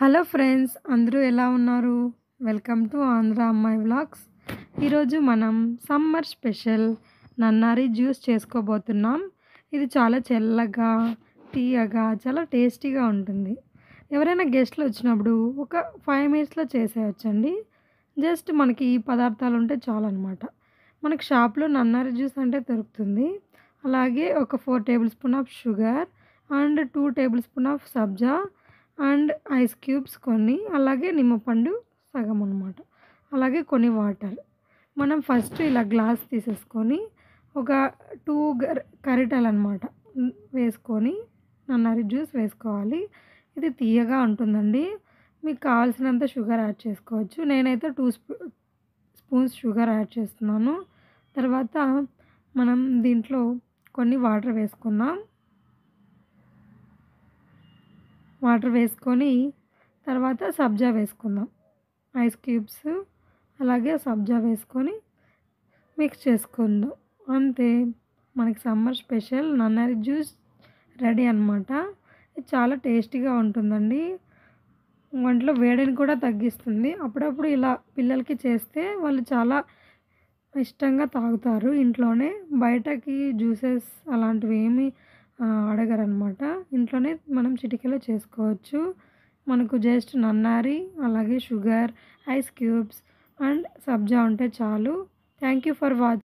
Hello friends, అందరూ ఎలా ఉన్నారు? వెల్కమ్ టు ఆంధ్ర అమ్మాయి వ్లాగ్స్. ఈరోజు మనం సమ్మర్ స్పెషల్ నన్నారి జ్యూస్ చేసుకోబోతున్నాం. ఇది చాలా చల్లగా, తీయగా, చాలా టేస్టీగా ఉంటుంది. ఎవరైనా గెస్ట్లు వచ్చినప్పుడు ఒక 5 మినిట్స్లో చేసేయచ్చండి. జస్ట్ మనకి ఈ పదార్థాలు ఉంటే చాలన్నమాట. మనకి షాప్లో నన్నారి జ్యూస్ అంటే దొరుకుతుంది. అలాగే ఒక 4 table spoon of sugar and 2 table spoon of sabja and ice cubes కొన్ని, అలాగే నిమ్మపండు సగం అనమాట. అలాగే కొన్ని వాటర్. మనం ఫస్ట్ ఇలా గ్లాస్ తీసేసుకొని ఒక 2 గరిటెలనమాట వేసుకొని నన్నారి జ్యూస్ వేసుకోవాలి. ఇది తియ్యగా ఉంటుందండి. మీకు కావాల్సినంత షుగర్ యాడ్ చేసుకోవచ్చు. నేనైతే 2 స్పూన్స్ షుగర్ యాడ్ చేస్తున్నాను. తర్వాత మనం దీంట్లో కొన్ని వాటర్ వేసుకుందాం. వాటర్ వేసుకొని తర్వాత సబ్జా వేసుకుందాం. ఐస్ క్యూబ్స్ అలాగే సబ్జా వేసుకొని మిక్స్ చేసుకుందాం. అంతే, మనకి సమ్మర్ స్పెషల్ నన్నారి జ్యూస్ రెడీ అనమాట. ఇది చాలా టేస్టీగా ఉంటుందండి. ఒంట్లో వేడిని కూడా తగ్గిస్తుంది. అప్పుడప్పుడు ఇలా పిల్లలకి చేస్తే వాళ్ళు చాలా ఇష్టంగా తాగుతారు ఇంట్లోనే. బయటకి జ్యూసెస్ అలాంటివి ఏమీ అడగరనమాట. ఇంట్లోనే మనం చిటికెలో చేసుకోవచ్చు. మనకు జస్ట్ నన్నారి, అలాగే షుగర్, ఐస్ క్యూబ్స్ అండ్ సబ్జా ఉంటే చాలు. Thank you for watching.